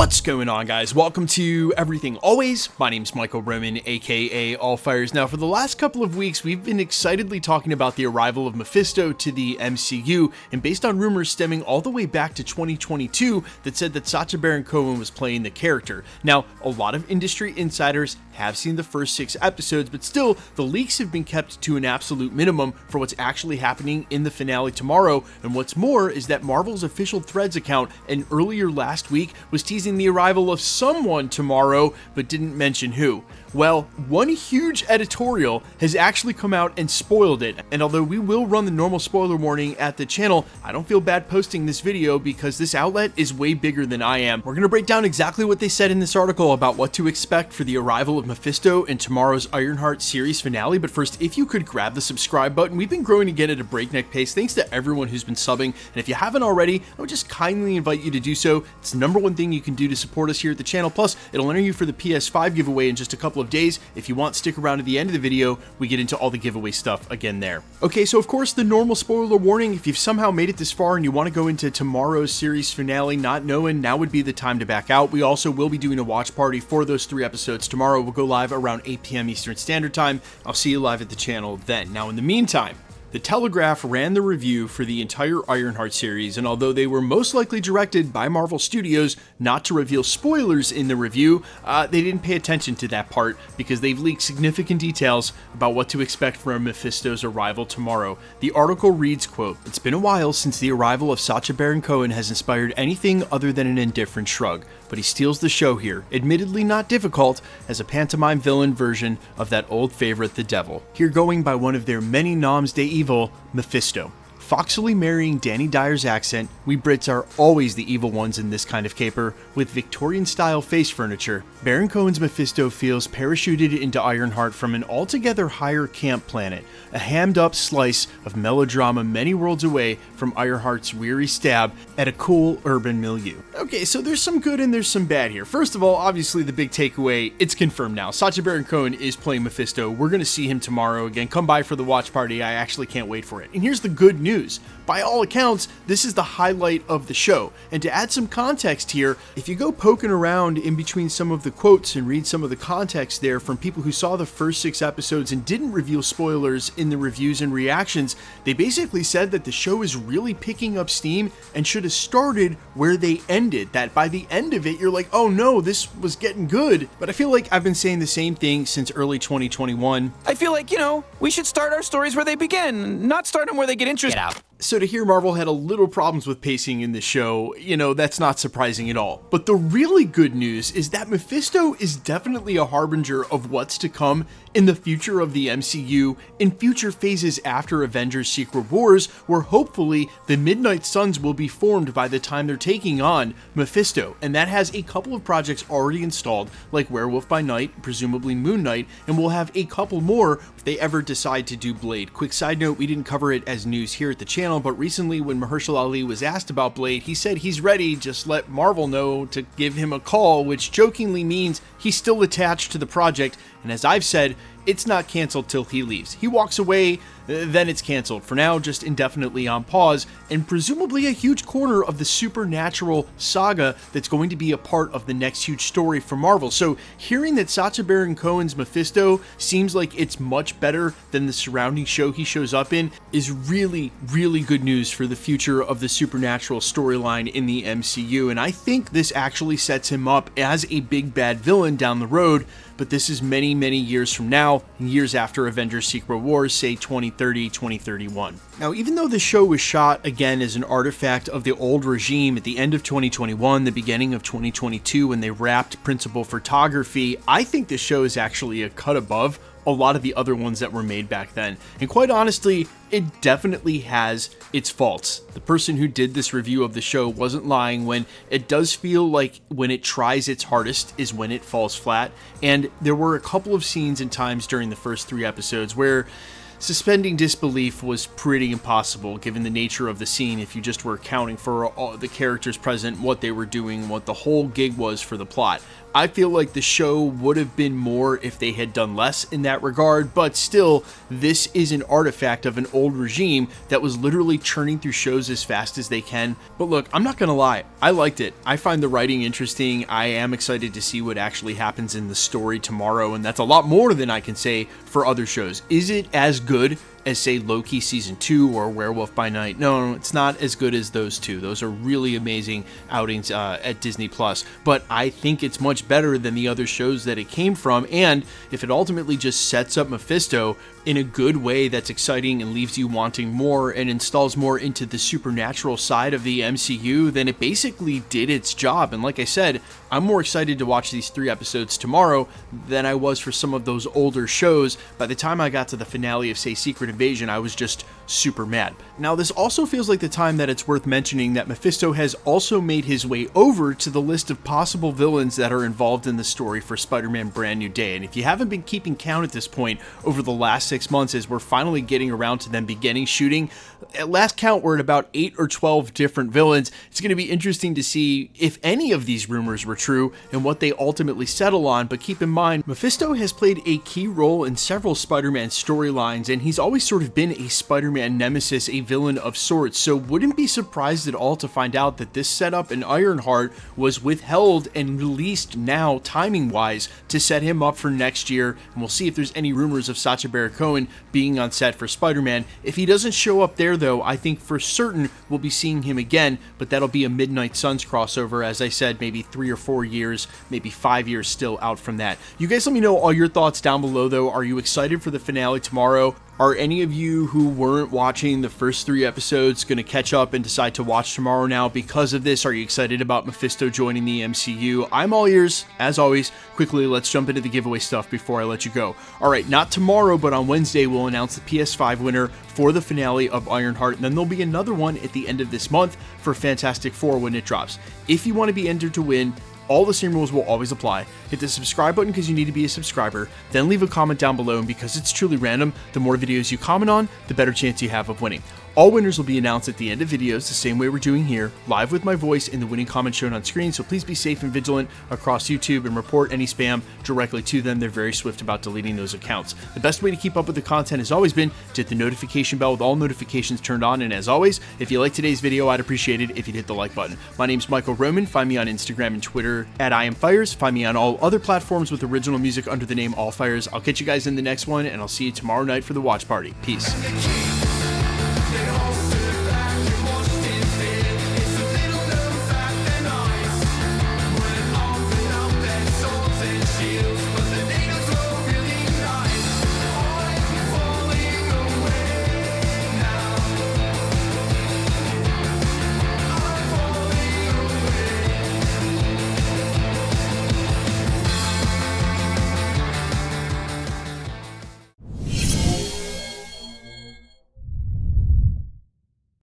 What's going on, guys? Welcome to Everything Always. My name's Michael Roman, aka Allfires. Now, for the last couple of weeks, we've been excitedly talking about the arrival of Mephisto to the MCU, and based on rumors stemming all the way back to 2022 that said that Sacha Baron Cohen was playing the character. Now, a lot of industry insiders have seen the first 6 episodes, but still, the leaks have been kept to an absolute minimum for what's actually happening in the finale tomorrow, and what's more is that Marvel's official Threads account, and earlier last week, was teasing the arrival of someone tomorrow, but didn't mention who. Well, one huge editorial has actually come out and spoiled it, and although we will run the normal spoiler warning at the channel, I don't feel bad posting this video because this outlet is way bigger than I am. We're going to break down exactly what they said in this article about what to expect for the arrival of Mephisto in tomorrow's Ironheart series finale, but first, if you could grab the subscribe button. We've been growing again at a breakneck pace thanks to everyone who's been subbing, and if you haven't already, I would just kindly invite you to do so. It's the number one thing you can do to support us here at the channel, plus it'll enter you for the PS5 giveaway in just a couple of days. If you want, stick around to the end of the video, we get into all the giveaway stuff again there. Okay, so of course the normal spoiler warning, if you've somehow made it this far and you want to go into tomorrow's series finale not knowing, now would be the time to back out. We also will be doing a watch party for those 3 episodes tomorrow. We'll go live around 8 p.m. Eastern Standard Time. I'll see you live at the channel then. Now in the meantime, The Telegraph ran the review for the entire Ironheart series, and although they were most likely directed by Marvel Studios not to reveal spoilers in the review, they didn't pay attention to that part because they've leaked significant details about what to expect from Mephisto's arrival tomorrow. The article reads, quote, "It's been a while since the arrival of Sacha Baron Cohen has inspired anything other than an indifferent shrug, but he steals the show here, admittedly not difficult, as a pantomime villain version of that old favorite, the Devil. Here going by one of their many noms de evil, Mephisto. Foxily marrying Danny Dyer's accent, we Brits are always the evil ones in this kind of caper, with Victorian-style face furniture. Baron Cohen's Mephisto feels parachuted into Ironheart from an altogether higher camp planet, a hammed-up slice of melodrama many worlds away from Ironheart's weary stab at a cool urban milieu." Okay, so there's some good and there's some bad here. First of all, obviously the big takeaway, it's confirmed now. Sacha Baron Cohen is playing Mephisto. We're going to see him tomorrow again. Come by for the watch party. I actually can't wait for it. And here's the good news. By all accounts, this is the highlight of the show. And to add some context here, if you go poking around in between some of the quotes and read some of the context there from people who saw the first 6 episodes and didn't reveal spoilers in the reviews and reactions, they basically said that the show is really picking up steam and should have started where they ended. That by the end of it, you're like, oh no, this was getting good. But I feel like I've been saying the same thing since early 2021. I feel like, we should start our stories where they begin, not start them where they get interested. Get out. So to hear Marvel had a little problems with pacing in the show, that's not surprising at all. But the really good news is that Mephisto is definitely a harbinger of what's to come in the future of the MCU, in future phases after Avengers Secret Wars, where hopefully the Midnight Suns will be formed by the time they're taking on Mephisto. And that has a couple of projects already installed, like Werewolf by Night, presumably Moon Knight, and we'll have a couple more if they ever decide to do Blade. Quick side note, we didn't cover it as news here at the channel, but recently when Mahershala Ali was asked about Blade, he said he's ready, just let Marvel know to give him a call, which jokingly means he's still attached to the project, and as I've said, it's not canceled till he leaves. He walks away, then it's canceled. For now, just indefinitely on pause, and presumably a huge corner of the supernatural saga that's going to be a part of the next huge story for Marvel. So hearing that Sacha Baron Cohen's Mephisto seems like it's much better than the surrounding show he shows up in is really, really good news for the future of the supernatural storyline in the MCU, and I think this actually sets him up as a big bad villain down the road, but this is many, many years from now, years after Avengers Secret Wars, say 2030, 2031. Now, even though the show was shot again as an artifact of the old regime at the end of 2021, the beginning of 2022, when they wrapped principal photography, I think this show is actually a cut above a lot of the other ones that were made back then. And quite honestly, it definitely has its faults. The person who did this review of the show wasn't lying when it does feel like when it tries its hardest is when it falls flat. And there were a couple of scenes and times during the first 3 episodes where suspending disbelief was pretty impossible given the nature of the scene if you just were accounting for all the characters present, what they were doing, what the whole gig was for the plot. I feel like the show would have been more if they had done less in that regard, but still, this is an artifact of an old regime that was literally churning through shows as fast as they can. But look, I'm not gonna lie, I liked it. I find the writing interesting. I am excited to see what actually happens in the story tomorrow, and that's a lot more than I can say for other shows. Is it as good as, say, Loki Season 2 or Werewolf by Night? No, it's not as good as those two. Those are really amazing outings at Disney+, but I think it's much better than the other shows that it came from, and if it ultimately just sets up Mephisto in a good way that's exciting and leaves you wanting more and installs more into the supernatural side of the MCU, then it basically did its job. And like I said, I'm more excited to watch these 3 episodes tomorrow than I was for some of those older shows. By the time I got to the finale of, say, Secret Invasion, I was just super mad. Now, this also feels like the time that it's worth mentioning that Mephisto has also made his way over to the list of possible villains that are involved in the story for Spider-Man Brand New Day. And if you haven't been keeping count at this point over the last 6 months, as we're finally getting around to them beginning shooting, at last count we're at about 8 or 12 different villains. It's going to be interesting to see if any of these rumors were true and what they ultimately settle on. But keep in mind, Mephisto has played a key role in several Spider-Man storylines, and he's always sort of been a Spider-Man nemesis, a villain of sorts, so wouldn't be surprised at all to find out that this setup in Ironheart was withheld and released now, timing-wise, to set him up for next year. And we'll see if there's any rumors of Sacha Baron Cohen being on set for Spider-Man. If he doesn't show up there, though, I think for certain we'll be seeing him again, but that'll be a Midnight Suns crossover, as I said, maybe 3 or 4 years, maybe 5 years still out from that. You guys let me know all your thoughts down below, though. Are you excited for the finale tomorrow? Are any of you who weren't watching the first 3 episodes going to catch up and decide to watch tomorrow now because of this? Are you excited about Mephisto joining the MCU? I'm all ears, as always. Quickly, let's jump into the giveaway stuff before I let you go. Alright, not tomorrow, but on Wednesday, we'll announce the PS5 winner for the finale of Ironheart, and then there'll be another one at the end of this month for Fantastic Four when it drops. If you want to be entered to win, all the same rules will always apply. Hit the subscribe button because you need to be a subscriber, then leave a comment down below, and because it's truly random, the more videos you comment on, the better chance you have of winning. All winners will be announced at the end of videos, the same way we're doing here, live with my voice in the winning comment shown on screen, so please be safe and vigilant across YouTube and report any spam directly to them. They're very swift about deleting those accounts. The best way to keep up with the content has always been to hit the notification bell with all notifications turned on, and as always, if you like today's video, I'd appreciate it if you'd hit the like button. My name's Michael Roman. Find me on Instagram and Twitter at IamFires. Find me on all other platforms with original music under the name All Fires. I'll catch you guys in the next one, and I'll see you tomorrow night for the watch party. Peace.